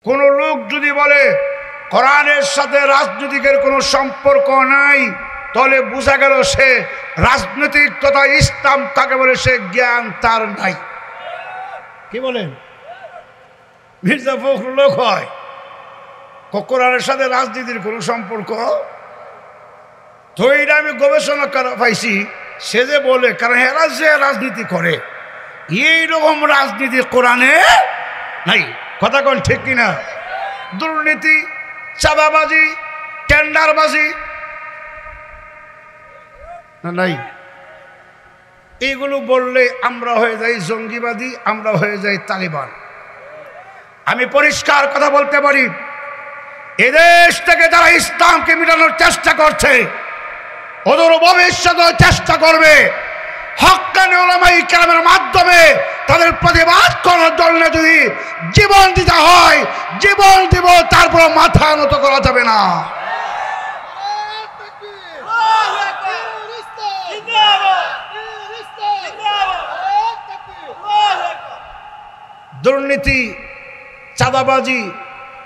কোন লোক যদি বলে কোরআনের সাথে রাজনীতিকের কোনো সম্পর্ক নাই, তাহলে বোঝা গেল সে রাজনৈতিক তথা ইসলাম কাকে বলে সে জ্ঞান তার নাই। কি বলেন? মির্জা ফখরুল লোক হয়, কোরআনের সাথে রাজনীতির কোনো সম্পর্ক তো এইটা আমি গবেষণা করা পাইছি। সে যে বলে, কারণ এরা যে রাজনীতি করে এইরকম রাজনীতি কোরআনে নাই। কথা কোন ঠিক কিনা? দুর্নীতি, চাঁদাবাজি, টেন্ডারবাজি নাই। এইগুলো বললে আমরা হয়ে যাই জঙ্গিবাদী, আমরা হয়ে যাই তালিবান। আমি পরিষ্কার কথা বলতে পারি, এদেশ থেকে যারা ইসলামকে মিটানোর চেষ্টা করছে ওদের ভবিষ্যতেও চেষ্টা করবে। হক্কানি উলামায়ে কেরামের মাধ্যমে তাদের প্রতিবাদ করার জন্য যদি জীবন দিতে হয় জীবন দিব, তারপর মাথা নত করা যাবে না। দুর্নীতি, চাঁদাবাজি,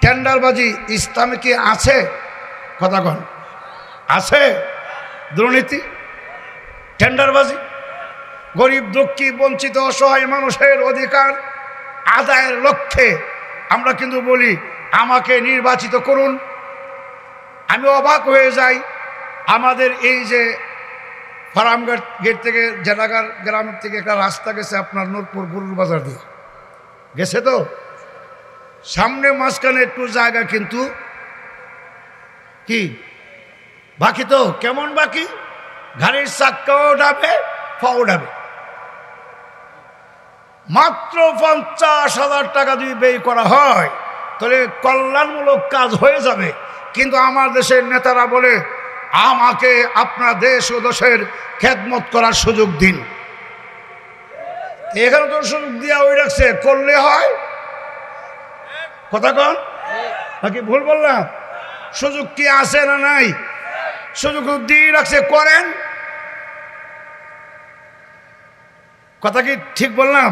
টেন্ডারবাজি ইসলামে কি আছে? কথা কন, আছে? দুর্নীতি, টেন্ডারবাজি, গরিব দুঃখী বঞ্চিত অসহায় মানুষের অধিকার আদায়ের লক্ষ্যে আমরা কিন্তু বলি আমাকে নির্বাচিত করুন। আমি অবাক হয়ে যাই, আমাদের এই যে ফার্মগেট গেট থেকে জেলাগার গ্রামের থেকে একটা রাস্তা গেছে আপনার নূরপুর গরুর বাজার দিয়ে গেছে, তো সামনে মাঝখানে একটু জায়গা কিন্তু কি বাকি, তো কেমন বাকি? গাড়ির চাক্কাও ডাবে, পাও ডাবে। মাত্র 50,000 টাকা যদি ব্যয় করা হয় তাহলে কল্যাণমূলক কাজ হয়ে যাবে। কিন্তু আমার দেশের নেতারা বলে আমাকে আপনার দেশ ও দেশের খেদমত করার সুযোগ দিন। এখানে তো সুযোগ দিয়া ওই রাখছে, করলে হয়। কথা কন, নাকি ভুল বললাম? সুযোগ কি আছে না নাই? সুযোগ দিয়ে রাখছে, করেন। কথা কি ঠিক বললাম?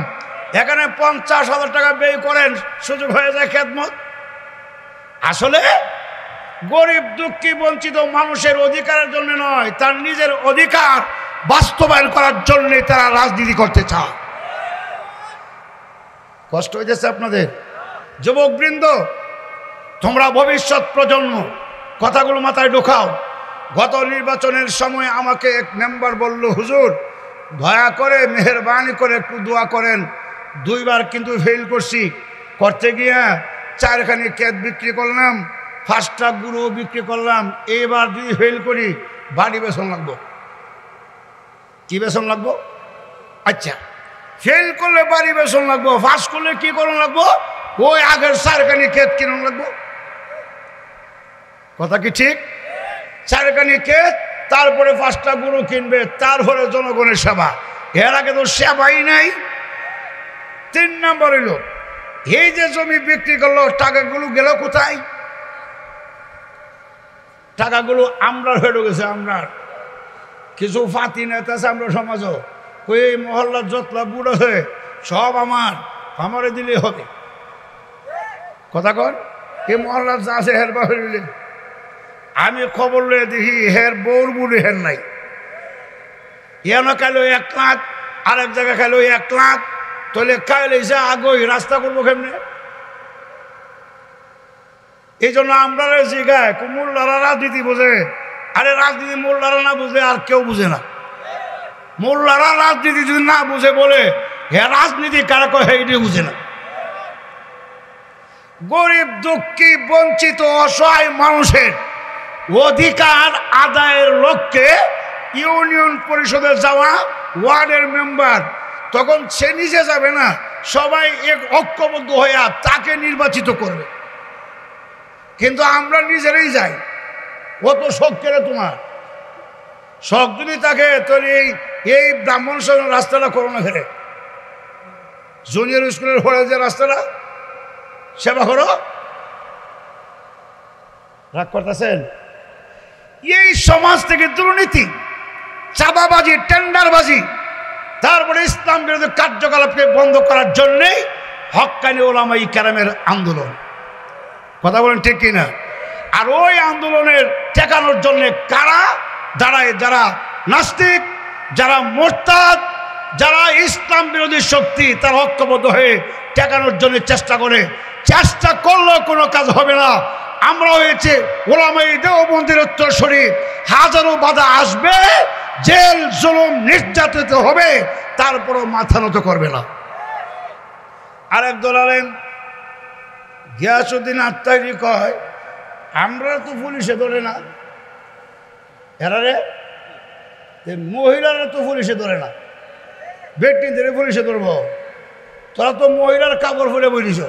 এখানে 50,000 টাকা ব্যয় করেন, সুযোগ হয়ে যায় খেদমত। আসলে গরিব দুঃখী বঞ্চিত মানুষের অধিকারের জন্য নয়, তার নিজের অধিকার বাস্তবায়ন করার জন্য তারা রাজনীতি করতে চায়। কষ্ট হইতেছে আপনাদের? যুবকবৃন্দ, তোমরা ভবিষ্যৎ প্রজন্ম, কথাগুলো মাথায় ঢোকাও। গত নির্বাচনের সময় আমাকে এক মেম্বার বলল, হুজুর দয়া করে মেহেরবানি করে একটু দোয়া করেন। 2 বার কিন্তু ফেল করছি, করতে গিয়া 4খানি ক্ষেত বিক্রি করলাম, 5টা গুঁড়ো বিক্রি করলাম। এইবার যদি ফেল করি বাড়ি বেতন লাগবো। কি বেতন লাগবো? আচ্ছা, ফেল করলে বাড়ি বেতন লাগবো, পাস করলে কি করুন লাগবো? ওই আগের 4খানি ক্ষেত কিনুন লাগবো। কথা কি ঠিক? 4খানি ক্ষেত, তারপরে 5টা গুঁড়ো কিনবে, তারপরে জনগণের সেবা। এর আগে তো সেবাই নাই। 3 নম্বর হইল, এই যে জমি বিক্রি করলো টাকাগুলো গেল কোথায়? টাকাগুলো আমরা হয়ে গেছে। আমরা কিছু ফাতি নেতা আছে আমরা সমাজও, ওই মহল্লার যতলা বুড়ো হয়ে সব আমারে দিলে হবে। কথা কর, এই মহল্লার যা আছে হের বাহির। আমি খবর লয়ে দেখি হের বউর বুড়ি হের নাই। এনে খাইলো 1 লাখ, আরেক জায়গায় খাইলো 1 লাখ। তাহলে খাইলে যে আগই রাস্তা করবো কেমনে? এই জন্য আমরা জিগায় মোল্লারা রাজনীতি বোঝে। আরে রাজনীতি মোল্লারা না বুঝলে আর কেউ বুঝে না। মোল্লারা রাজনীতি যদি না বুঝে বলে হে রাজনীতি কারা কয়, এইটি বুঝে না। গরিব দুঃখী বঞ্চিত অসহায় মানুষের অধিকার আদায়ের লক্ষ্যে ইউনিয়ন পরিষদে যাওয়া ওয়ার্ডের মেম্বার, তখন সে নিজে যাবে না, সবাই এক ঐক্যবদ্ধ হইয়া তাকে নির্বাচিত করবে। কিন্তু আমরা নিজেরাই যাই। ও তো শখ কেড়ে, তোমার শখ যদি থাকে তাহলে এই ব্রাহ্মণ রাস্তাটা করো না, ফেরে জুনিয়র স্কুলের পরে যে রাস্তাটা সেবা করো। রাগ করতেছেন? এই সমাজ থেকে দুর্নীতি, চাঁদাবাজি, টেন্ডারবাজি, তারপরে ইসলাম বিরোধী কার্যকলাপকে বন্ধ করার জন্যেই হক্কানি উলামায়ে কেরামের আন্দোলন। কথা বলেন ঠিক কিনা? আর ওই আন্দোলনের ঠেকানোর জন্য কারা দাঁড়ায়? যারা নাস্তিক, যারা মোরতাদ, যারা ইসলাম বিরোধী শক্তি, তারা ঐক্যবদ্ধ হয়ে ঠেকানোর জন্য চেষ্টা করে। চেষ্টা করলেও কোনো কাজ হবে না। আমরা হয়েছে ওলামায়ে দেওবন্দের উত্তরসূরি, হাজারো বাধা আসবে, জেল জুলুম নির্যাতিত হবে, তারপরও মাথা নত করবে না। আরেক দল আলেম গিয়াসউদ্দিন আত্মারি কয়, আমরা তো পুলিশে ধরে না, এরা রে মহিলারা তো পুলিশে ধরে না, ব্যক্তিদের পুলিশে ধরব? তোরা তো মহিলার কাপড় পরে বলিস,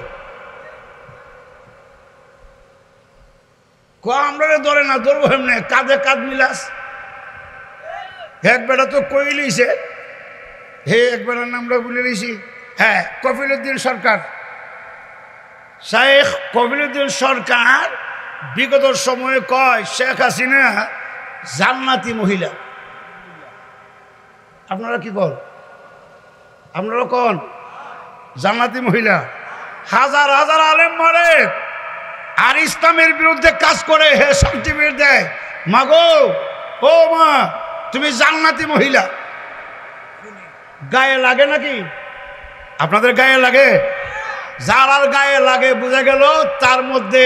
আমরা ধরে না, ধরবো এমনি কাঁধে কাঁধ মিলাস। এক বেটা তো কই লিছে, হে এক বেটার নামটা বলে লিছি, হ্যাঁ, কফিলউদ্দিন সরকার, শেখ কফিলউদ্দিন সরকার বিগত সময়ে কয় শেখ হাসিনা জান্নাতি মহিলা। আপনারা কি কর? আপনারা কোন জান্নাতি মহিলা? হাজার হাজার আলেম মারে আর ইসলামের বিরুদ্ধে কাজ করে, হে সার্টিফিকেট দেয়, মাগো ও মা তুমি জান্নাতি মহিলা। গায়ে লাগে নাকি? আপনাদের গায়ে লাগে? যার আর গায়ে লাগে বোঝা গেল তার মধ্যে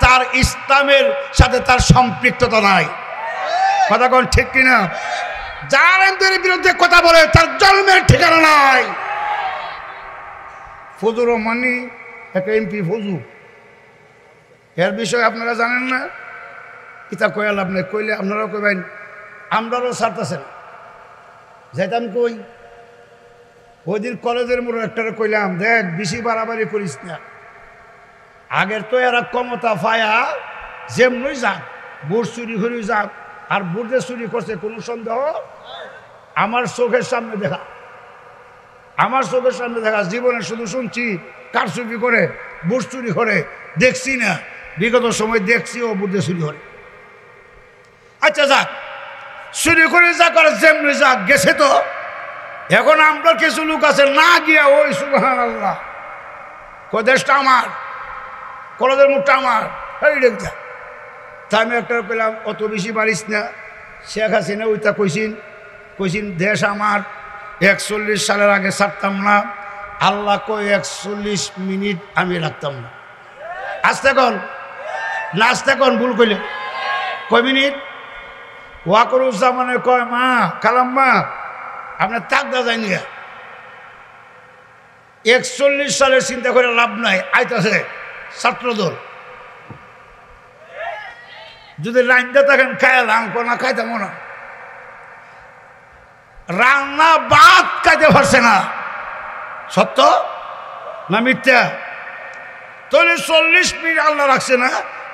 তার ইসলামের সাথে তার সম্পৃক্ততা নাই। কথা কোন ঠিক কিনা? যার এদের বিরুদ্ধে কথা বলে তার জন্মের ঠিকানা নাই। ফজুর রহমানি একটা এমপি ফজু, এর বিষয়ে আপনারা জানেন না? এটা কয়াল আপনি কইলে আপনারাও কইবেন, আমরাও ছাড়তেছেন। যাইতাম কই, ওই দিন কলেজের মোড় একটারে কইলাম, দেখ বেশি বাড়াবাড়ি করিস না। আগের তো এরা ক্ষমতা পায়া যেমনি যাক, বুট চুরি করে যাক, আর বুটে চুরি করছে কোনো সন্দেহ আমার চোখের সামনে দেখা, আমার চোখের সামনে দেখা। জীবনে শুধু শুনছি কারচুপি করে, বুট চুরি করে, দেখছি না। বিগত সময় দেখছি ও বুটে চুরি করে। আচ্ছা যাক, চুরি করে যা করে যেমনি যাক, গেছে তো। এখন আমরা কিছু লোক আছে না গিয়া ওই সুবহানাল্লাহ দেশটা আমার, কলেজের মুখটা আমার, এই দেখতা। তা আমি একটা পেলাম, অত বেশি পারিস না। শেখ হাসিনা ওইটা কইসিন দেশ আমার, 41 সালের আগে ছাড়তাম না। আল্লাহ কই 41 মিনিট আমি রাখতাম না। আসতে কন না, আসতে কন, ভুল কইলে কয় মিনিট? ওয়াকরুজ্জামানে কয়, মা কালাম্মা আপনার তাকদা যায়নি। 41 সালের চিন্তা করে লাভ নাই, আইতাছে ছাত্রদল। যদি রান্না থাকেন খাইলাম, না খাইতাম না। রান্না ভাত খাইতে পারছে না, সত্য না মিথ্যা? তাহলে 40 মিনিট আল্লাহ রাখছে না।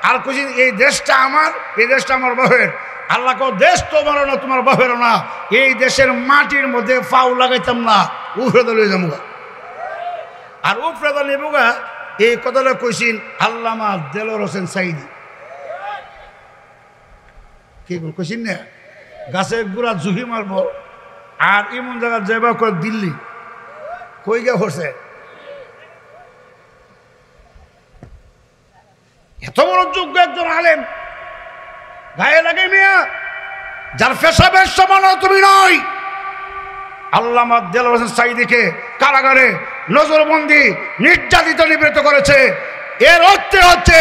আর কইছি এই দেশটা আমার, এই দেশটা আমার বাপের। আল্লাহ কো দেশ তোমারও না, তোমার বাপেরও না। এই দেশের মাটির মধ্যে পাও লাগাইতাম না, উফরে দলে যাবো। আর উফরে দল নেবুগা, এই কথাটা কইছিন আল্লামা দেলোয়ার হোসেন সাইদি। কি কইছিন না, গাছের গুড়া ঝুঁকি মারবো আর এমন জায়গা যাইবা করে দিল্লি কই গে হচ্ছে। এত বড় যোগ্য একজন আলেম, গায়ে লাগে মিয়া, যার পেশাবের সমান তুমি নয়। আল্লামা দেলোয়ার হোসেন সাইদিকে কারাগারে নজরবন্দি, নির্যাতিত, নিপীড়িত করেছে। এর অর্থ হচ্ছে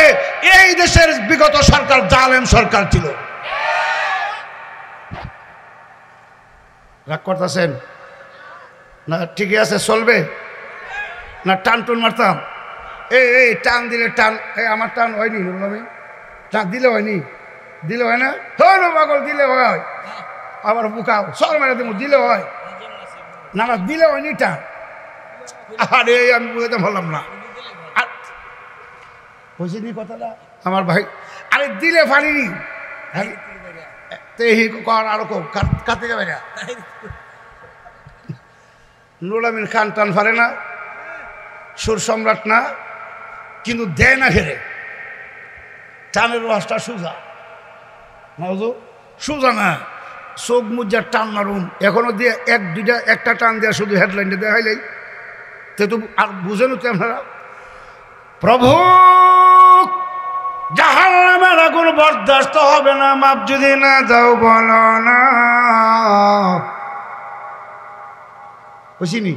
এই দেশের বিগত সরকার জালেম সরকার ছিল। রাগ করতেছেন না? ঠিকই আছে, চলবে না? টান টুন মারতাম, এই টান দিলে টান, আমার টান হয়নি, আমি টান দিলে হয়নি, দিলে হয় না? পাগল দিলে হয়, আবার বুকাও সর মেরে দেবো, দিলে হয় না? না দিলে হয়নি টান। আরে আমি বুঝতে পারলাম না, বুঝিনি কথাটা আমার ভাই। আরে দিলে পারিনি, আরো কাতে যাবে না। নুরুল আমিন খান টান পারে না, সুর সম্রাট না, কিন্তু দেয় না ঘেরে। টানের রসটা সোজা, সোজা না, চোখ মুজার টান মারুম এখনো দিয়ে একটা টান দেওয়া শুধু হেডলাইনটা দেওয়া হইলেই তো আর বুঝেন তো আপনারা। প্রভু দাস তো হবে না, মাপ যদি না দাও বলো না। বুঝিনি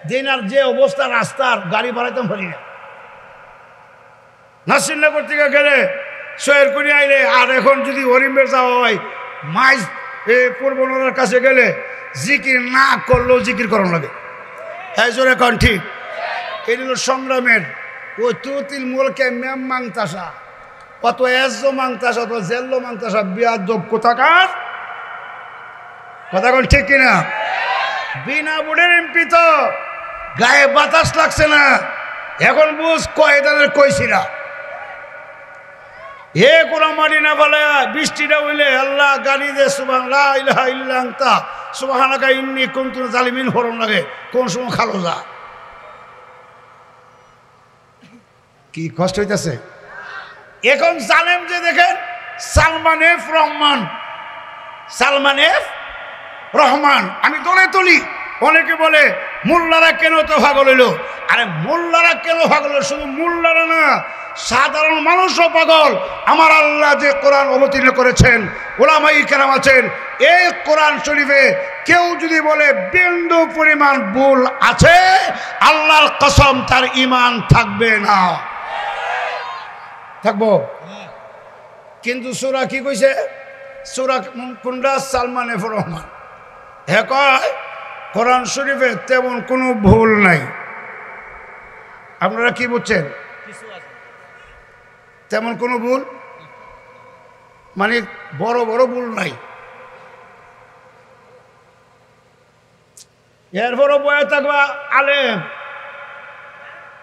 দিন আর যে অবস্থা রাস্তার গাড়ি বাড়াইতাম পারি না। নাসিরনগর থেকে গেলে সৈয়দ কুনি আইলে, আর এখন যদি হরিমের যাওয়া হয় মাইজ পূর্বনার কাছে গেলে জিকির না করলেও জিকির করানো লাগে। এই জোরে কন ঠিক। এই হল সংগ্রামের ও তুতিল মুলকে ম্যাম মাংতাসা, অত এজ্জ মাংতাসা, অত জেল্লো মাংতাসা, বিয়াদব কোথাকার। কথা কন ঠিক কিনা? বিনা বুড়ের এমপি তো গায়ে বাতাস লাগছে না, এখন বুঝ কয়দানের কইছিরা এ কোন মাটি না বলে বৃষ্টিটা হইলে আল্লাহ গালি দে সুবহানাল্লাহ ইলাহা ইল্লা আনতা সুবহানাকা ইন্নী কুনতু জালিমিন ফরম লাগে। কোন সময় খালো যা কি কষ্ট হইতেছে। এখন জালেম যে দেখেন সালমান এফ রহমান, সালমান এফ রহমান আমি দলে তুলি। অনেকে বলে মোল্লারা কেন তো পাগল হইল। আরে মোল্লারা কেন পাগল হইল? শুধু মোল্লারা না, সাধারণ মানুষও পাগল। আমার আল্লাহ যে কোরআন অবতীর্ণ করেছেন, ওলামাই কেরাম আছেন, এই কোরআন শরীফে কেউ যদি বলে বিন্দু পরিমাণ ভুল আছে, আল্লাহর কসম তার ঈমান থাকবে না। থাকবো কিন্তু সূরা কি কইছে? সূরা কোনটা? সালমান এফ রহমান। হ্যাঁ কয় কোরআন শরীফে তেমন কোনো ভুল নাই। আপনারা কি বুঝছেন? তেমন কোনো ভুল মানে বড় বড় ভুল নাই। এরপরও বয়ে থাকবা আলেম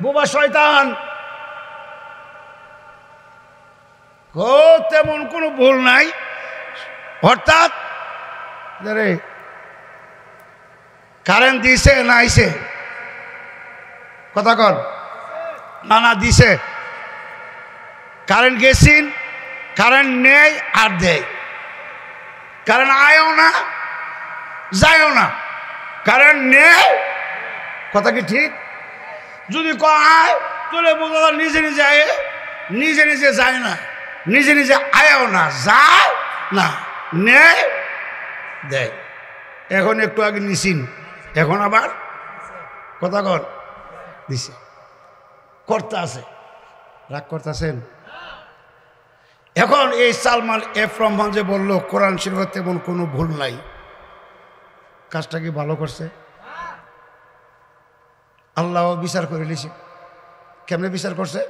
বুবা শয়তান, তেমন কোনো ভুল নাই। অর্থাৎ কারেন্ট দিছে না আইছে? কথা কন না না দিছে। কারেন্ট গেছিন, কারেন্ট নেই আর দেয়। কারেন্ট আয়ও না যায়ও না, কারেন্ট নেই। কথা কি ঠিক? যদি আয় তোলে বোঝা নিজে নিজে আয়, নিজে নিজে যায় না, নিজে নিজে আয়ও না, যায় না, নেই দেয়। এখন একটু আগে নিছিন, এখন আবার কথা কর দিছে। করতে আছে, রাগ করতেছেন। এখন এই সালমান এফ রহমান যে বলল কোরআন শরীফে তেমন কোনো ভুল নাই, কাজটা কি ভালো করছে? আল্লাহ বিচার করে লিছে। কেমনে বিচার করছে?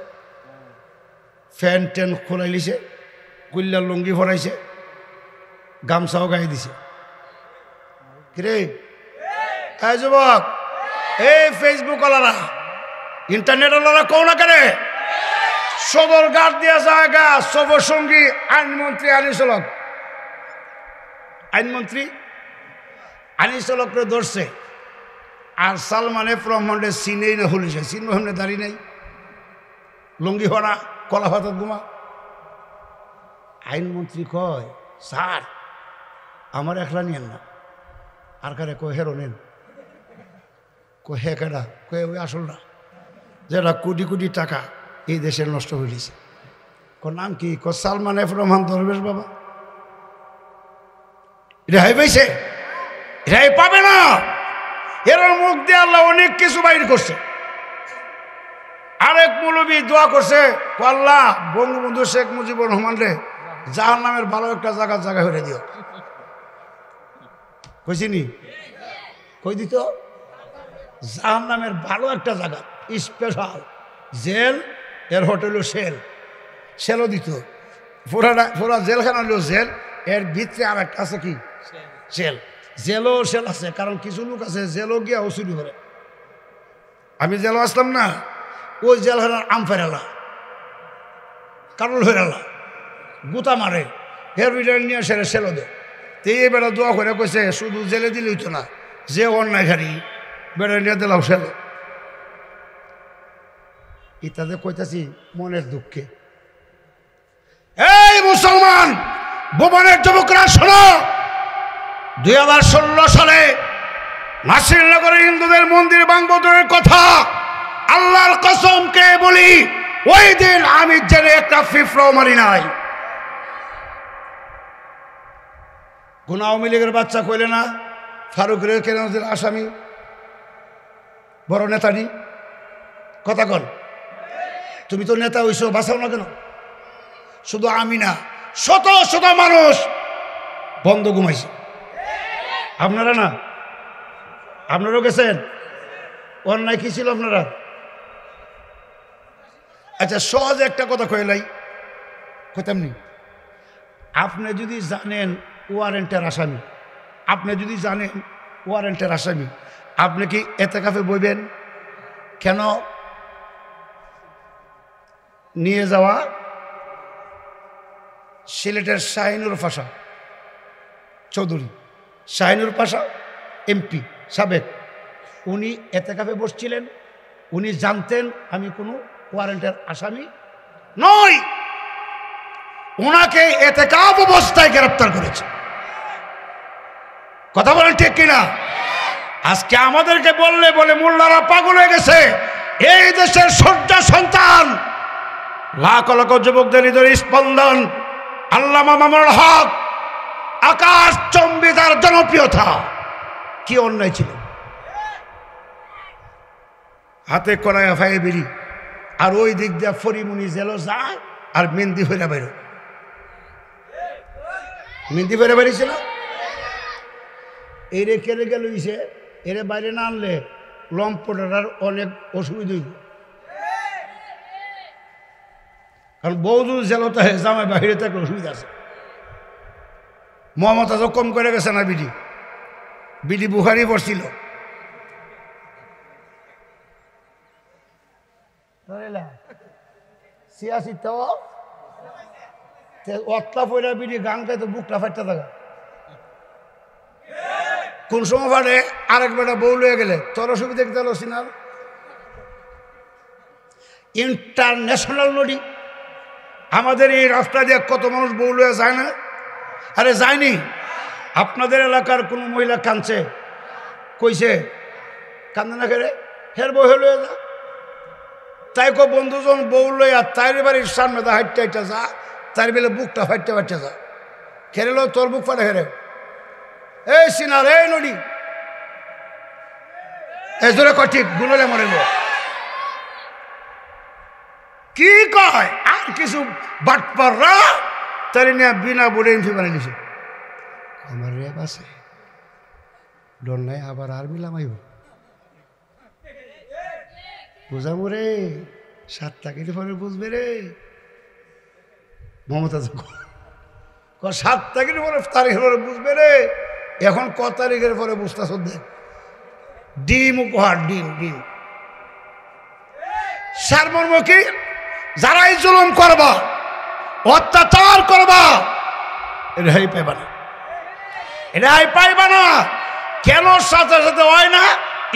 ফ্যান ট্যান খোলাই লিছে, কুল্লার লুঙ্গি ভরাইছে, গামছাও গায়ে দিছে। কিরে এই যুবক, এই ফেসবুক ওয়ালারা, ইন্টারনেট ওয়ালারা কও না কেন? সদর ঘাট দিয়া জায়গা সবর সঙ্গী আইনমন্ত্রী আনিসুলক, আইনমন্ত্রী আনিসুলকরে ধরছে। আর সালমান এফ রহমানের সিনেই না হলিছে, সিন রহমানের দাঁড়িয়ে নেই, লুঙ্গি ভরা, কলা ভাতত ঘুমা। আইনমন্ত্রী কয় স্যার আমার একলা নিয়েন না, আর কারে কয় হেরো নেন। কয় হে কেডা? কয়ে ওই আসল না, যেটা কোটি কোটি টাকা এই দেশের নষ্ট হয়ে গেছে। নাম কি? সালমান এফ রহমান দরবেশ বাবা। রেহাই পাইছে? রেহাই পাবে না। এর মুখ দিয়ে আল্লাহ অনেক কিছু বাইর করছে। আরেক মৌলবী দোয়া করছে, আল্লাহ বঙ্গবন্ধু শেখ মুজিবুর রহমান রে জাহান্নামের ভালো একটা জায়গা হয়ে দিও। কইছিনি? কই দিত? জাহান্নামের ভালো একটা জায়গা, স্পেশাল জেল, এর হোটেল সেল, সেলও দিত। পুরা জেলখানা হলো জেল, এর ভিতরে আর একটা আছে কি সেল। জেলও সেল আছে, কারণ কিছু লোক আছে জেলও গিয়া চুরি করে। আমি জেলও আসলাম না, ওই জেলখানার আম ফেরালা, কারণ ফেরালা, গুতা মারে, হের বিটার নিয়ে সেরে সেলও দেয়। তো এই বেড়া দোয়া করে কইছে শুধু জেলে দিলে হইতো না, যে অন্যায়কারী বেড়া নিয়ে দিলাম সেলো। ইত্যাদি কইতাছি মনের দুঃখে। এই মুসলমান ভুবনের যুবকরা শোনো, 2016 সালে নাসিরনগরে হিন্দুদের মন্দির ভাঙবদরের কথা আল্লাহর কসম কে বলি, ওই দিন আমি জেনে একটা ফিফরাও মারি নাই। কোন আওয়ামী লীগের বাচ্চা কইলে না ফারুক রে কেন আসামি, বড় নেতারি কথা কন। তুমি তো নেতা হইছো, বাঁচাও না কেন? শুধু আমি না, শত শত মানুষ বন্ধ ঘুমাইছে। আপনারা না, আপনারাও গেছেন। অন্যায় কি ছিল আপনারা? আচ্ছা সহজ একটা কথা কইলাই, কইতামনি। আপনি যদি জানেন ওয়ারেন্টের আসামি, আপনি যদি জানেন ওয়ারেন্টের আসামি, আপনি কি এতেকাফে বইবেন কেন? নিয়ে যাওয়া সিলেটের শাহিনুর পাশা চৌধুরী, শাহিনুর পাশা এমপি সাবেক, উনি এতেকাফে বসছিলেন। উনি জানতেন আমি কোনো ওয়ারেন্টের আসামি নই, ওনাকে এতেকাফ অবস্থায় গ্রেফতার করেছে। কথা বলেন ঠিক কিনা? আজকে আমাদেরকে বলে মোল্লারা পাগল হয়ে গেছে। এই দেশের সূর্য সন্তান, লাখ লাখ যুবকদের হৃদয়ের স্পন্দন আল্লামা মামুনুল হক, আকাশ চম্বি তার জনপ্রিয়তা, কি অন্যায় ছিল। হাতে কড়াইয়া ফাইয়ে বেরি, আর ওই দিক দিয়ে ফরিমুনি জেলও যায়, আর মেহেন্দি ফেরা বেরো, মেহেন্দি ফেরা বেরিয়েছিল। এরে কেড়ে গেল ইসে, এরে বাইরে না আনলে লম্পটার অনেক অসুবিধা হইব। কারণ বৌদু জেলতে জামাই বাহিরে থাকলে অসুবিধা আছে। মমতা তো কম করে গেছে না, বিডি বিডি বুখারি পড়ছিল। সিয়াসি তো অতলা পয়লা বিডি গান গাইতো বুকটা ফাটতে থাকা। কোন সময় ফাটে আরেক বেটা বউ লয়ে গেলে তোর অসুবিধা কি তাহলে সিনার ইন্টারন্যাশনাল নদী। আমাদের এই রাস্তা দিয়ে কত মানুষ বউ লয়ে যায় না? আরে যায়নি। আপনাদের এলাকার কোন মহিলা কাঁদছে, কইছে কান্দে না খেলে হের বউ লয়ে যা। তাই কো বন্ধুজন বউ লইয়া তাইর বাড়ির সামনে দা হাইটটা হাইটা যা, তার বেলে বুকটা ফাইটটা ফাইটটা যা। খেলে লো তোর বুক ফাটে হেরে। এই সিনার এই নদী এই জোরে ঠিক গুনলে মরে কি কয়। আর কিছু বাটপাররা তারি নিয়ে বিনা বলে ইনফি বানিয়ে দিছে। আমার রেপ আছে ডর নাই, আবার আর মিলামাইব বুঝাবো রে। 7 তারিখের পরে বুঝবে রে মমতা। 7 তারিখের পরে তারিখের পরে বুঝবে রে। এখন ক তারিখের পরে বুঝতেছ? দেখ ডিম উপহার, ডিম ডিম সারমর্ম কি? যারাই জুলুম করবা, অত্যাচার করবা, রেহাই পাইবা না, রেহাই পাইবা না। কেন সাথে সাথে হয় না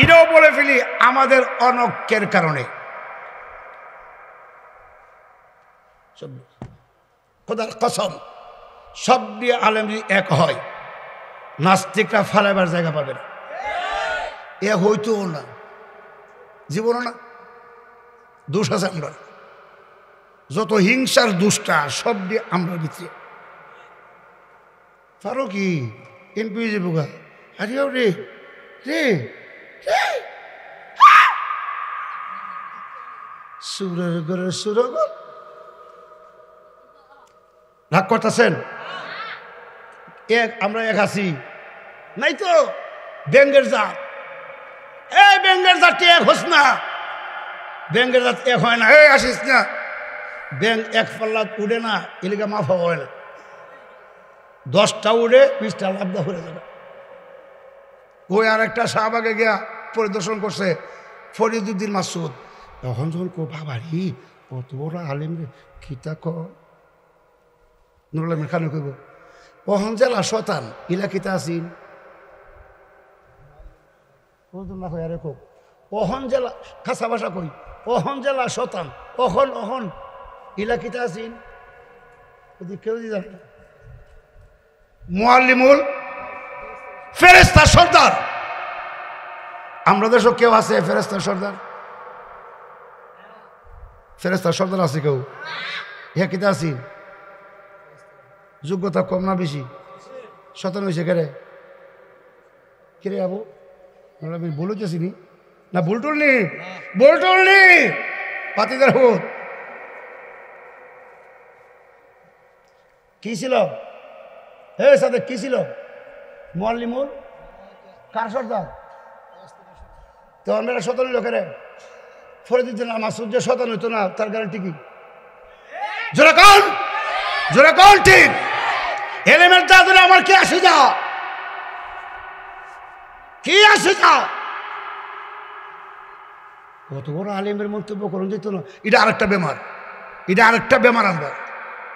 এটাও বলে ফেলি, আমাদের অনৈক্যের কারণে। খোদার কসম, সব দিয়ে আলেম যদি এক হয়, নাস্তিকরা ফালাইবার জায়গা পাবে না। এ হইতো না, জীবনও না। দোষ আছে আমরা, যত হিংসার দুষ্টা সব দিয়ে আমরা ভিতরে। পারো কি এনপি যাবো? আরে রে রে সুরের ঘরে সুরগর রাগ করতেছেন। আমরা এক আছি নাই তো ব্যাঙ্গের জাত। এই ব্যাঙ্গের জাতটি এক হোস না, ব্যাঙ্গের জাত এক হয় না। এই আসিস না, ব্যাঙ্গ এক পাল্লা উঠে না, এলাকা মাফা হয় না। 10টা উড়ে 20টা লাভদা হয়ে যাবে। ওই আর একটা শাহবাগে গিয়া পরিদর্শন করছে ফরিদুদ্দিন মাসুদ। তখন যখন কো বাবারি কত বড় আলিম রে, খিতা ক নুরুল আমিন খান কইব অহন জেলা শতান ইলা কিতা আসিন না কই আরে কোক অহন জেলা খাসা ভাষা কই অহন জেলা শতান অহন অহন ইলা কিতা আসিন যদি কেউ দি জানে মুআল্লিমুল ফেরেশতা সর্দার। আমরা দেশও কেউ আছে ফেরেশতা সর্দার? ফেরেস্তার সর্দার আছে কেউ? হ্যাঁ কিতা আছি? যোগ্যতা কম না বেশি? শতান হয়েছে কেরে? কিরে আবু আমি বলেছি নি না? ভুলটুল নি, ভুলটুল নি পাতিদার হোক। কি ছিল হে সাথে? কি ছিল? মোয়াল্লিমুল কার সর্দার? তো আমরা শতান হইল কেরে? ফরিদ না মাসুদ যে শতান হইতো না তার গ্যারান্টি কি? জোরে কোন, জোরে কোন ঠিক? এলিমের যা দিলে আমার কি আসে যা? কি আসে যা? কত বড় আলিমের মন্তব্য করুন যেত না। এটা আরেকটা বেমার, এটা আরেকটা বেমার। আমরা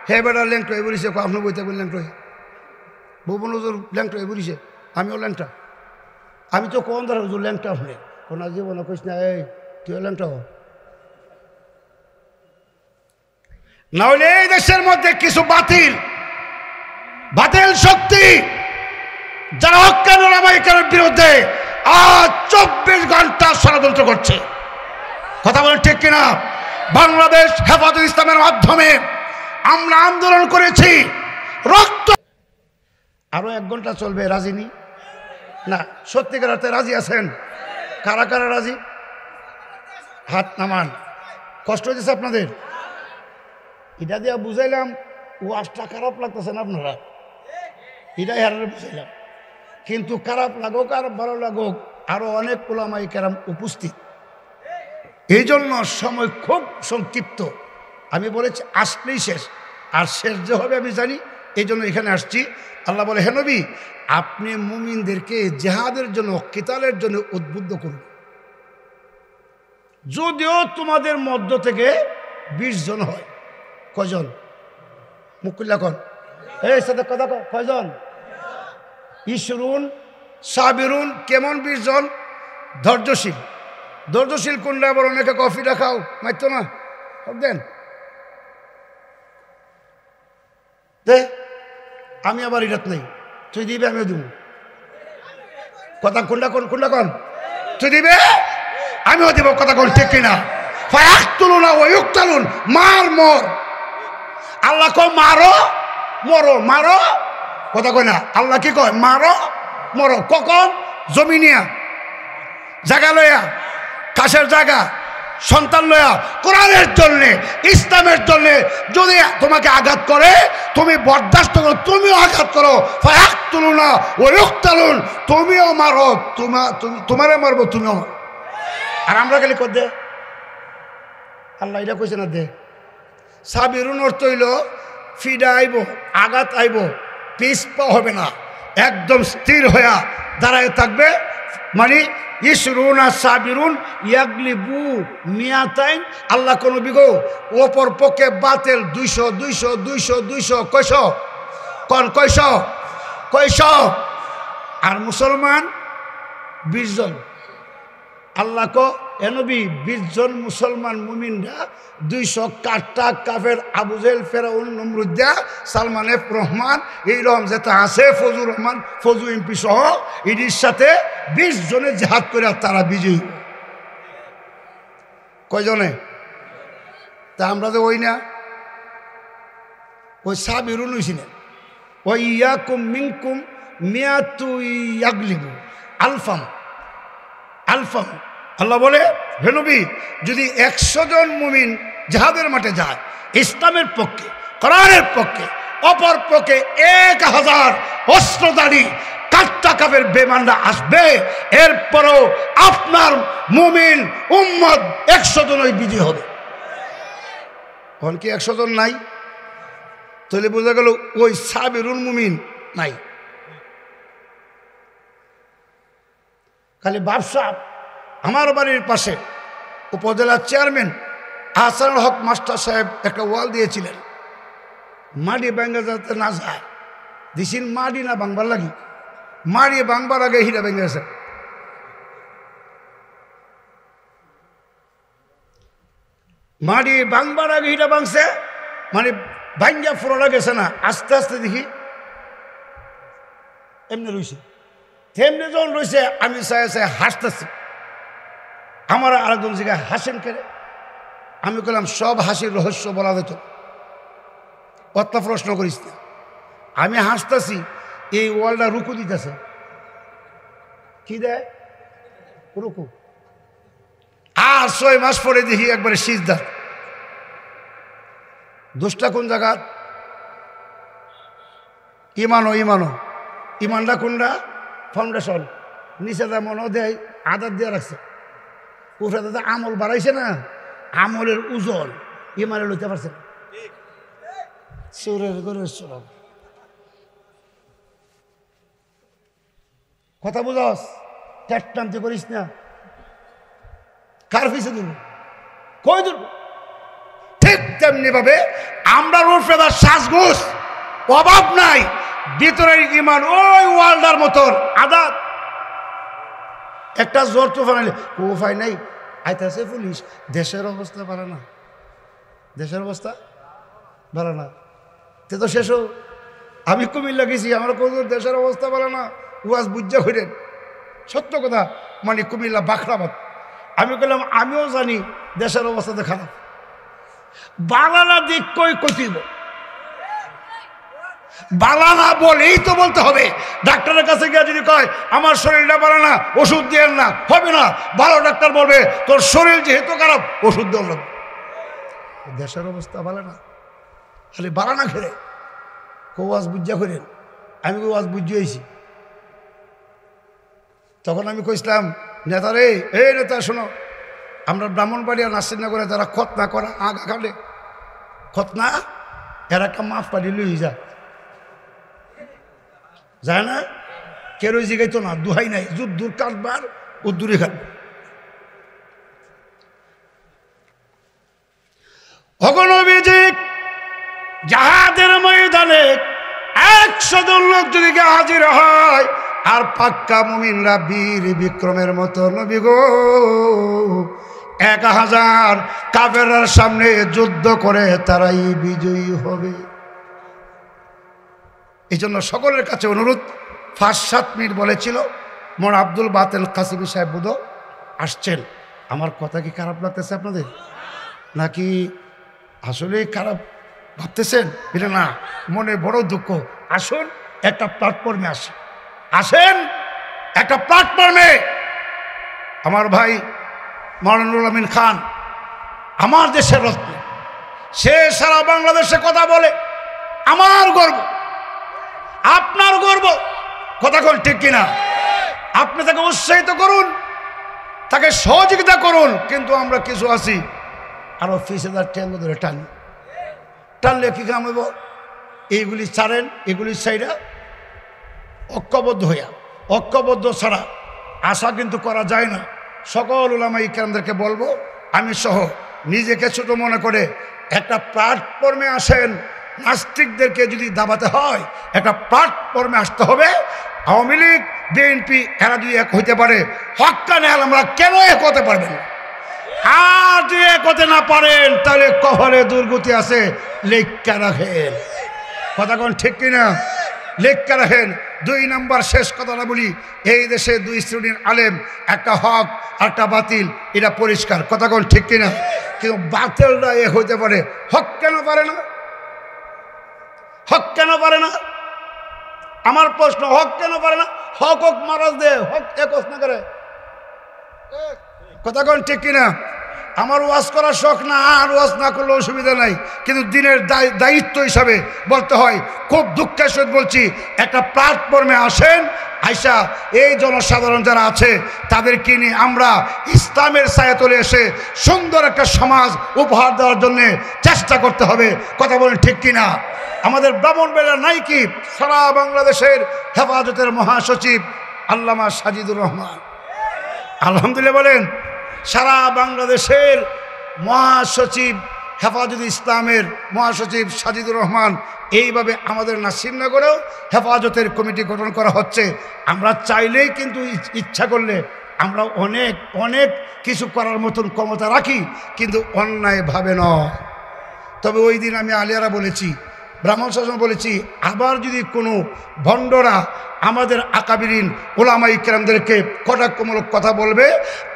হে বেটা ল্যাংটো এ বলিছে, আপনি বইতে বললেন ল্যাংটো, ভুবন হুজুর ল্যাংটো এ বলিছে, আমিও ল্যাংটা। আমি তো কোন ধর হুজুর ল্যাংটা হলে কোন জীবন কইস না এই তুইও ল্যাংটা হ। না হলে এই দেশের মধ্যে কিছু বাতিল বাতিল শক্তি যারা হক্কানি উলামায়ে বিরুদ্ধে আজ 24 ঘন্টা ষড়যন্ত্র করছে। কথা বলেন ঠিক কিনা? বাংলাদেশ হেফাজত ইসলামের মাধ্যমে আমরা আন্দোলন করেছি, রক্ত আরো 1 ঘন্টা চলবে। রাজিনি না? সত্যিকার অর্থে রাজি আছেন? কারা কারা রাজি? হাত নামান। কষ্ট হয়েছে আপনাদের? এটা দিয়া বুঝাইলাম ওয়াজটা খারাপ লাগতেছে না আপনারা? এটাই হারারে বুঝাইলাম। কিন্তু খারাপ লাগুক আর ভালো লাগুক, আরো অনেক উলামায়ে কেরাম উপস্থিত। এই জন্য সময় খুব সংক্ষিপ্ত। আমি বলেছি আসলেই শেষ, আর শেষ যে হবে আমি জানি, এই জন্য এখানে আসছি। আল্লাহ বলে, হে নবী, আপনি মুমিনদেরকে জিহাদের জন্য, কিতালের জন্য উদ্বুদ্ধ করুন। যদিও তোমাদের মধ্য থেকে 20 জন হয়। কয়জন? মুকুল্লা কন, এই সাথে কথা কয়জন? ইশরুন সাবিরুন। কেমন 20 জন? ধৈর্যশীল। ধৈর্যশীল কোনটা? আবার অনেকে কফিটা খাও মাইতো না, দেন দে, আমি আবার ইরাত নাই, তুই দিবে আমিও দিব। কথা কোনটা কোন? কোনটা কোন? তুই দিবে আমিও দিব। কথা কোন ঠিক কিনা? ফায়াকতুলুন ওয়া ইউকতালুন। মার মর। আল্লাহ কয় মারো মরো, মারো। কথা কয় না? আল্লাহ কি কয়? মারো মরো। কখন? জমিনিয়া জায়গা লয়া, কাশের জায়গা, সন্তান লয়া, কোরআনের জন্য, ইসলামের জন্য যদি তোমাকে আঘাত করে তুমি বরদাস্ত করো, তুমিও আঘাত করো। ফায়াকতুলুনা ওয়া ইউকতালুন। তুমিও মারো, তোমারে মারবো, তুমিও মারো। আর আমরা খালি কর দে, আল্লাহ এটা কইছে না দে। সাবিরুন অর্থ হইল ফিডা আইব, আঘাত আইব, পিছপা হবে না, একদম স্থির হইয়া দাঁড়ায় থাকবে। মানে ইশরুন আর সাবিরুন ইয়াগলিবু মিয়াতাইন। আল্লাহ কোন বিগো ওপর পক্ষে বাতিল 200 200 200 200 কয়শ কোন? কয়শ? কয়শ? আর মুসলমান 20 জন। আল্লাহ কো এ নবী 20 জন মুসলমান মুমিনরা 200 কাট্টা কাফের আবু জেহেল, ফেরাউন, নমরুদ, সালমান এফ রহমান, এইরকম যেটা আছে, ফজুর রহমান, ফজু এমপি সহ এটির সাথে 20 জনে জিহাদ করে তারা বিজয়ী। কয়জনে? তা আমরা তো ওই না, ওই সাবিরুন হইছিলেন। ওই ইয়াকুম মিনকুম মিয়াতু ইয়াগলিবু আলফাম আলফাম। আল্লাহ বলে, হে নবী, যদি 100 জন মুমিন জিহাদের মাঠে যায় ইসলামের পক্ষে, কোরআনের পক্ষে, অপর পক্ষে 1000 অস্ত্রধারী কাট্টা কাফের বেঈমানরা আসবে, এরপরও আপনার মুমিন উম্মত 100 জনই বিজয়ী হবে। এখন কি 100 জন নাই? তাহলে বোঝা গেল ওই সাবিরুল মুমিন নাই। খালি ব্যবসা। আমার বাড়ির পাশে উপজেলার চেয়ারম্যান আহসানুল হক মাস্টার সাহেব একটা ওয়াল দিয়েছিলেন, মাটি ভাঙ্গা যাতে না যায়। দিছিন মাটি না ভাঙবার লাগি, মাটি ভাঙবার আগে হিরা ভেঙে গেছে। মাটি ভাঙবার আগে হিরা ভাঙছে, মানে ভাঙ্গা ফোড়া গেছে না, আস্তে আস্তে দেখি এমনি রয়েছে। তেমনি যখন রয়েছে আমি চাই হাসতেছি। আমার আরেকজন জায়গায় হাসেন কেড়ে, আমি বললাম সব হাসির রহস্য বলা যেত, অত প্রশ্ন করিস না। আমি হাসতেছি, এই ওয়ালটা রুকু দিতেছে। কি দেয়? রুকু। আর 6 মাস পরে দেখি একবারে সিজদা। দোষটা কোন জায়গা? ইমানটা কোনটা? ফাউন্ডেশন। নিচে যেমন দেয় আদার দিয়ে রাখছে, উপরে দাদা আমল বাড়াইছে না, আমলের ওজন ইমানে লইতে পারছে না। কথা বুঝাস, টানতে করিস না। কার পিছে ধরব? কই ধরব? ঠিক তেমনি ভাবে আমরা রূপরেদার শ্বাসঘোষ অভাব নাই, ভিতরের ইমান ওই ওয়ার্ল্ডার মতন আদাত। একটা জোর তুফান আইলে উপায় নাই, আইতাছে পুলিশ। দেশের অবস্থা ভালো না, দেশের অবস্থা ভালো না, তে তো শেষ। আমি কুমিল্লা গেছি, আমার কোথাও দেশের অবস্থা ভালো না, ওয়াজ বুঝা হইলেন সত্য কথা। মানে কুমিল্লা বাখরাবাদ। আমি বললাম আমিও জানি দেশের অবস্থাতে খারাপ, বাংলা দিক কই কতিব, বালানা বলেই তো বলতে হবে। ডাক্তারের কাছে গিয়ে যদি কয় আমার শরীরটা ভালো না, ওষুধ দিয়েন না, হবে না। ভালো ডাক্তার বলবে তোর শরীর যেহেতু খারাপ, ওষুধ দেওয়া লাগবে। দেশের অবস্থা ভালো না, খালি বালানা খেলে ওয়াজ বুঝা করেন। আমি ওয়াজ বুঝিয়েছি। তখন আমি কইছিলাম নেতা রে, এই নেতা শোনো, আমরা ব্রাহ্মণবাড়িয়া নাসিরনগরে যারা খতনা করা আগা খালে খতনা, এরা একটা মাফ পাড়ি লই যায় না, কেউ জিগাইতো না, দুহাই নাই, যুদ্ধ কাটবার ও দূরে খাটবে। অগণবিজিক জাহাদের ময়দানে 100 জন লোক যদি হাজির হয়, আর পাক্কা মুমিনরা বীর বিক্রমের মতো নবী গো 1000 কাফেরদের সামনে যুদ্ধ করে তারাই বিজয়ী হবে। এই জন্য সকলের কাছে অনুরোধ, 5-7 মিনিট বলেছিল মোর আব্দুল বাতেন কাসিমি সাহেব বুধ আসছেন। আমার কথা কি খারাপ লাগতেছে আপনাদের, নাকি আসলে খারাপ ভাবতেছেন? এটা না, মনে বড় দুঃখ। আসুন একটা প্ল্যাটফর্মে আসেন একটা প্ল্যাটফর্মে। আমার ভাই মওলানা আমিন খান আমার দেশের রত্ন, সে সারা বাংলাদেশে কথা বলে। আমার গর্ব, আপনার গর্ব। কথা কোন ঠিক কিনা? আপনি তাকে উৎসাহিত করুন, তাকে সহযোগিতা করুন। কিন্তু আমরা কিছু আছি আরো ফিসেদার ট্যাঙ্গ ধরে টানলে কি কাম হইব? এইগুলি ছাড়েন, এগুলি ছাইরা ঐক্যবদ্ধ হইয়া, ঐক্যবদ্ধ ছাড়া আশা কিন্তু করা যায় না। সকল উলামা ইকরামদেরকে বলবো, আমি সহ, নিজেকে ছোট মনে করে একটা প্ল্যাটফর্মে আসেন। নাস্তিকদেরকে যদি দাবাতে হয়, একটা প্ল্যাটফর্মে আসতে হবে। আওয়ামী লীগ, বিএনপি এরা যদি এক হইতে পারে, হক্কানে আমরা কেন এক হতে পারবেন? আর যদি এক হতে না পারেন, তাহলে কপালে দুর্গতি আছে, লেখা রাখেন। কথা কোন ঠিক কিনা? লেখা রাখেন। 2 নম্বর শেষ কথাটা বলি, এই দেশে 2 শ্রেণীর আলেম, একটা হক আর একটা বাতিল, এটা পরিষ্কার। কথা কোন ঠিক কিনা? কিন্তু বাতিলটা এক হইতে পারে, হক কেন পারে না? হক কেন পারে না? আমার প্রশ্ন, হক কেন পারে না? হক হক মারাজ দে, হক একস না করে। কথা কোন ঠিক কিনা? আমার ওয়াজ করার শখ না, আর ওয়াজ না করলে অসুবিধা নাই, কিন্তু দিনের দায়িত্ব হিসাবে বলতে হয়। খুব দুঃখের সহিত বলছি, একটা প্ল্যাটফর্মে আসেন, আইসা এই জনসাধারণ যারা আছে তাদেরকে নিয়ে আমরা ইসলামের ছায়াতলে এসে সুন্দর একটা সমাজ উপহার দেওয়ার জন্য চেষ্টা করতে হবে। কথা বলেন ঠিক কিনা? আমাদের ব্রাহ্মণবাড়িয়া নাই কি সারা বাংলাদেশের হেফাজতের মহাসচিব আল্লামা সাজিদুর রহমান, আলহামদুলিল্লাহ বলেন। সারা বাংলাদেশের মহাসচিব, হেফাজত ইসলামের মহাসচিব সাজিদুর রহমান। এইভাবে আমাদের নাসিরনগরেও হেফাজতের কমিটি গঠন করা হচ্ছে। আমরা চাইলেই কিন্তু ইচ্ছা করলে আমরা অনেক অনেক কিছু করার মতন ক্ষমতা রাখি, কিন্তু অন্যায়ভাবে নয়। তবে ওই দিন আমি আলিয়ারা বলেছি, ব্রাহ্মণ শাসন বলেছি, আবার যদি কোনো ভণ্ডরা আমাদের আকাবিরিন ওলামা ইকরামদেরকে কটাক্ষমূলক কথা বলবে,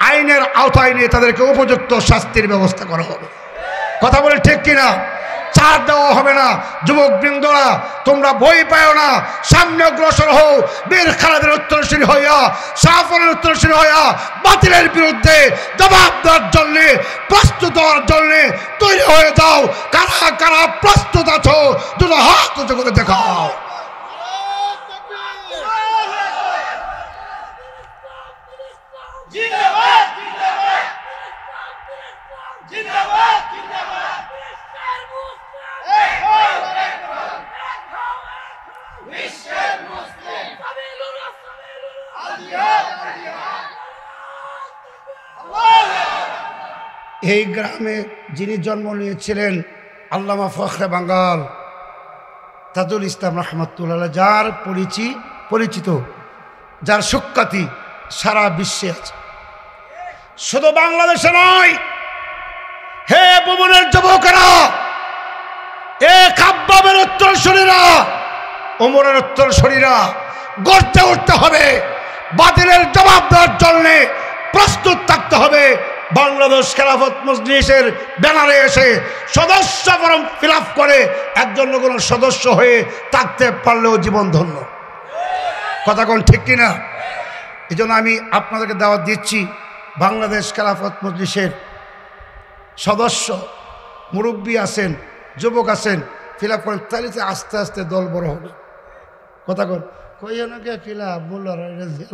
আইনের আওতায় নিয়ে তাদেরকে উপযুক্ত শাস্তির ব্যবস্থা করা হবে। কথা বলে ঠিক কিনা? ছাড় দেওয়া হবে না। যুবক বৃন্দরা, তোমরা বই পাও না, সামনে অগ্রসর হও, বীর খালেদের উত্তরসূরি হইয়া, শাহফলের উত্তরসূরি হইয়া বাতিলের বিরুদ্ধে জবাব দেওয়ার জন্য, প্রস্তুত হওয়ার জন্য তৈরি হয়ে যাও। কারা কারা প্রস্তুত আছো দুটো হাত উঁচু করে দেখাও। এই গ্রামে যিনি জন্ম নিয়েছিলেন আল্লামা ফখরে বাঙ্গাল তাজুল ইসলাম রহমতুল্লাহ, যার পরিচিত, যার সুখ্যাতি সারা বিশ্বে আছে, শুধু বাংলাদেশে নয়। হে ভুবনের যুবকেরা, এ খাব্বাবের উত্তরসূরিরা, ওমরের উত্তরসূরিরা, গর্জে উঠতে হবে। বাতিলের জবাব দেওয়ার জন্য প্রস্তুত থাকতে হবে। বাংলাদেশ খেলাফত মজলিসের ব্যানারে এসে সদস্য ফরম ফিল আপ করে একজন কোনো সদস্য হয়ে থাকতে পারলেও জীবন ধন্য। কথা কোন ঠিক কিনা? এই জন্য আমি আপনাদেরকে দাওয়াত দিচ্ছি, বাংলাদেশ খেলাফত মজলিসের সদস্য, মুরব্বী আছেন, যুবক আছেন, ফিল আপ করেন, তাহলে আস্তে আস্তে দল বড় হবে। কথা কোন কই নাকি ফিল আপ বললো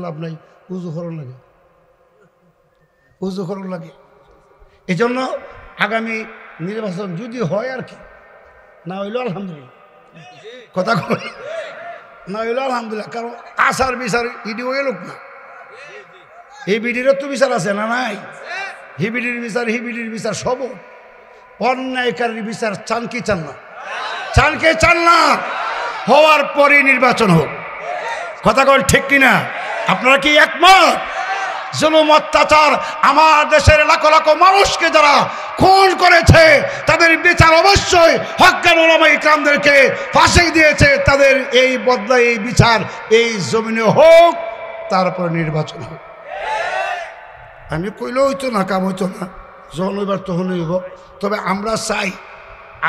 লাভ নাই, উজু করুন লাগে, উজু করুন লাগে। এই জন্য আগামী নির্বাচন যদি হয় আর কি, না হইলো আলহামদুলিল্লাহ। কথা কই না হইলো আলহামদুলিল্লাহ, কারণ আসার বিচার ইডি হয়ে লোক না, এই বিডিরও তো বিচার আছে না নাই? হিবিডির বিচার, হিবিডির বিচার সব অন্যায়কারীর বিচার চান কি চান না? চান কে চান না? হওয়ার পরে নির্বাচন হোক। কথা কল ঠিক কিনা? আপনারা কি একমত? জুলুম অত্যাচার আমার দেশের লাখ লাখ মানুষকে যারা খুন করেছে তাদের বিচার অবশ্যই হক্কানি উলামা ইকরামদেরকে ফাঁসি দিয়েছে, তাদের এই বদলা, এই বিচার এই জমিনে হোক, তারপর নির্বাচন হোক। আমি কইলেও হইতো না, কাম হইতো না, যখন হইবার তখন হইব। তবে আমরা চাই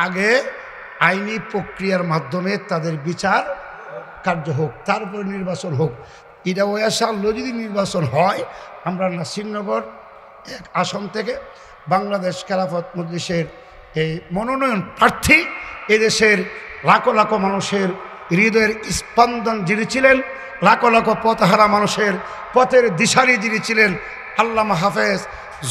আগে আইনি প্রক্রিয়ার মাধ্যমে তাদের বিচার কার্য হোক, তারপরে নির্বাচন হোক। এটা ওয়াসাল্লো যদি নির্বাচন হয়, আমরা নাসিরনগর এক আসন থেকে বাংলাদেশ খেলাফত মজলিসের এই মনোনয়ন প্রার্থী, এদেশের লাখো লাখো মানুষের হৃদয়ের স্পন্দন যিনি ছিলেন, লাখো লাখো পথহারা মানুষের পথের দিশারি যিনি ছিলেন, আল্লামা হাফেজ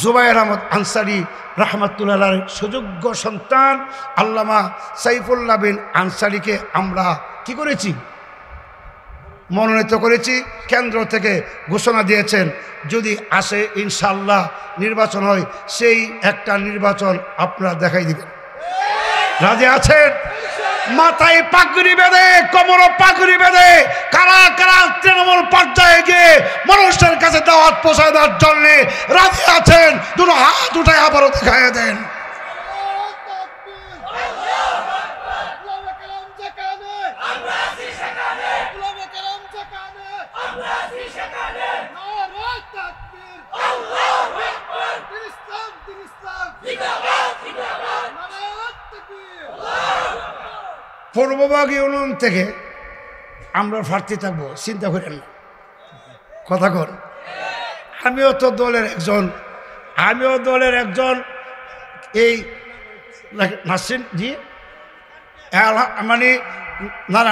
জুবায়ের আহমদ আনসারী রহমতুল্লাহর সুযোগ্য সন্তান আল্লামা সাইফুল্লাহ বিন আনসারীকে আমরা কি করেছি? মনোনীত করেছি। কেন্দ্র থেকে ঘোষণা দিয়েছেন যদি আসে ইনশাআল্লাহ নির্বাচন হয়, সেই একটা নির্বাচন আপনারা দেখাই দিবেন। রাজি আছেন? মাথায় পাগড়ি বেঁধে, কোমরে পাগড়ি বেঁধে কারা কারা তৃণমূল পর্যায়ে গিয়ে মানুষের কাছে দাওয়াত পৌঁছায় দেওয়ার জন্য রাজি আছেন? দুটো হাত উঠায় আবারও দেখায় দেন। পূর্বভাগ ইউনিয়ন থেকে আমরা প্রার্থী থাকবো, চিন্তা করেন না। কথা কর, আমিও দলের একজন এই নাসির জি, মানে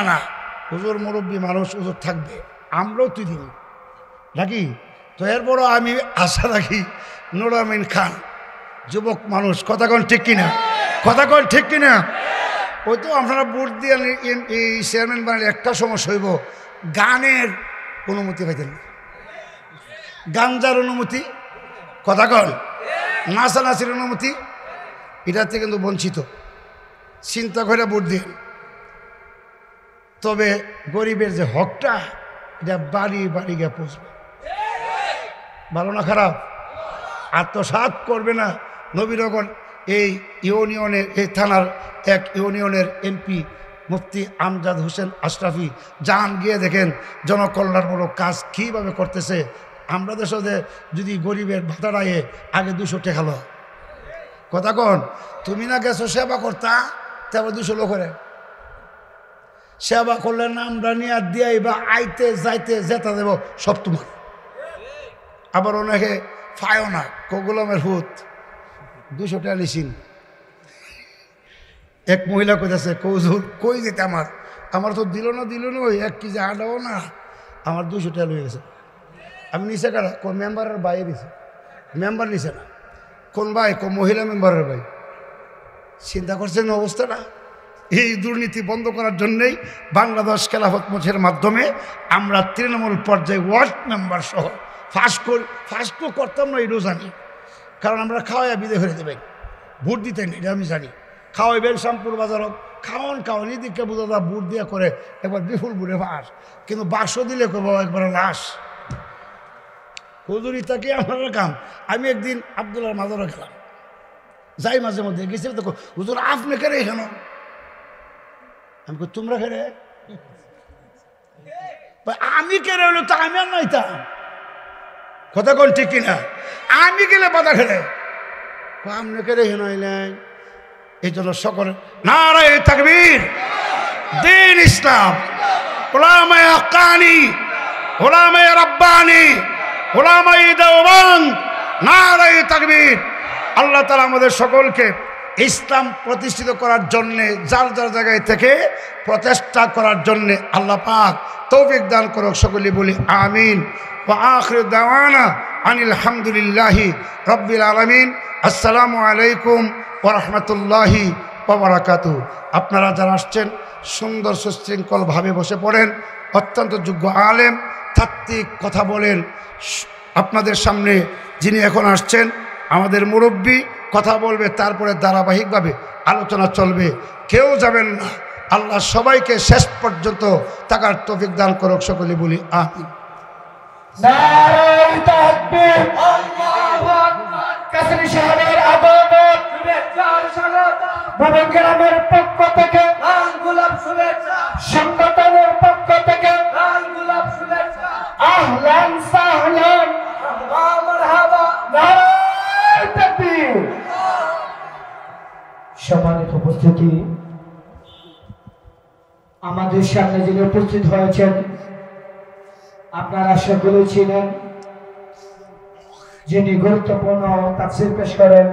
না হুজুর মুরব্বী মানুষ, হুজুর থাকবে, আমরাও তুই দিব নাকি? তো এরপরও আমি আশা রাখি নুর আমিন খান, যুবক মানুষ, কথা কন ঠিক কিনা? কথা কন ঠিক কিনা? ওই তো আপনারা ভোট দিয়ে এই চেয়ারম্যান বানালে একটা সমস্যা হইব, গানের অনুমতি পাইতেন না, গাঞ্জার অনুমতি, কথা কন, নাচানাচির অনুমতি, এটাতে কিন্তু বঞ্চিত। চিন্তা করে ভোট দিয়ে, তবে গরিবের যে হকটা, এটা বাড়ি বাড়ি গিয়ে পৌঁছবে। ভালো না খারাপ? আত্মসাৎ করবে না। নবীনগর এই ইউনিয়নের, এই থানার এক ইউনিয়নের এমপি মুফতি আমজাদ হোসেন আশরাফি, যান গিয়ে দেখেন জনকল্যাণমূলক কাজ কীভাবে করতেছে। আমরা দেশে যদি গরিবের ভাতা রায়ে আগে 200 টাকা লো, কথা কন, তুমি না গেছো সেবা করতা, তারপর 200 লোক করে সেবা করলে নামটা নিয়ে দিয়ে বা আইতে যাইতে যেতে দেব সব তোমার। আবার অনেকে ফায়ও না, গোলামের হুত 200 টাকা লিসিন। এক মহিলা কইতেছে, কৌজুর কই যেতে আমার তো দিল না ওই 1 কেজি আটাও না, আমার 200 টাকা লয়ে গেছে। আমি নিচে কারা, কোন মেম্বারের ভাই দিছে, মেম্বার নিছে না, কোন ভাই, কোন মহিলা মেম্বারের ভাই। চিন্তা করছেন অবস্থাটা? এই দুর্নীতি বন্ধ করার জন্যেই বাংলাদেশ খেলাফত মঞ্চের মাধ্যমে আমরা তৃণমূল পর্যায়ে ওয়ার্ড মেম্বার সহ ফার্স্ট করতাম না, এটাও জানি, কারণ আমরা খাওয়াইয়া বিদে ফেলে দেবেন, ভোট দিতেন, এটা আমি জানি। খাওয়াইবেন শ্যামপুর বাজারত, খাওয়ান এদিকে বোঝা যা বুট দিয়ে করে একবার বিফুল বুড়ে ফাঁস, কিন্তু বাক্স দিলে করবো একবার লাশ। হুজুরি তাকে আমার কাম। আমি একদিন আব্দুল্লাহর মাজারে গেলাম, যাই মাঝে মধ্যে গেছি, দেখো হুজুর আপনি কেড়ে এখানে, আমি তোমরা কেড়ে, আমি কেড়ে হইলো তো আমি আর নাইতাম, কথা কোন ঠিক কিনা? আমি গেলে বাধা খেলে আপনি কেড়ে এখানে হইলেন। এই জন্য সকলে নারায়ে তাকবীর, দ্বীন ইসলাম, উলামায়ে হাক্কানি, উলামায়ে রাব্বানি, উলামায়ে দেওবন্দ, নারায়ে তাকবীর। আল্লাহ তাআলা আমাদের সকলকে ইসলাম প্রতিষ্ঠিত করার জন্যে যার যার জায়গায় থেকে প্রচেষ্টা করার জন্যে আল্লাহ পাক তৌফিক দান করুক, সকলে বলি আমিন। ওয়া আখিরু দাওয়ানা আনিল হামদুলিল্লাহি রাব্বিল আলামিন। আসসালামু আলাইকুম ওয়া রাহমাতুল্লাহি ওয়া বারাকাতুহু। আপনারা যারা আসছেন সুন্দর সুশৃঙ্খলভাবে বসে পড়েন, অত্যন্ত যোগ্য আলেম, তাত্ত্বিক কথা বলেন। আপনাদের সামনে যিনি এখন আসছেন আমাদের মুরব্বী কথা বলবে, তারপরে ধারাবাহিকভাবে আলোচনা চলবে, কেউ যাবেন না। আল্লাহ সবাইকে শেষ পর্যন্ত থাকার তৌফিক দান করুক, সকলে বলি আমিন। নারায়ে তাকবীর, আল্লাহু আকবার। কাসরি সাহেবের আগমন, শুভেচ্ছার স্বাগতম। ভবন গ্রামের পক্ষ থেকে লাল গোলাপ শুভেচ্ছা, সংগঠনের পক্ষ থেকে লাল গোলাপ শুভেচ্ছা। আহলান সাহলান, মারহাবা, নারায়ে তাকবীর। সম্মানিত উপস্থিতি, আমাদের সামনে যিনি উপস্থিত হয়েছেন আপনারা সকলে ছিলেন, যিনি গুরুত্বপূর্ণ তাফসীর পেশ করেন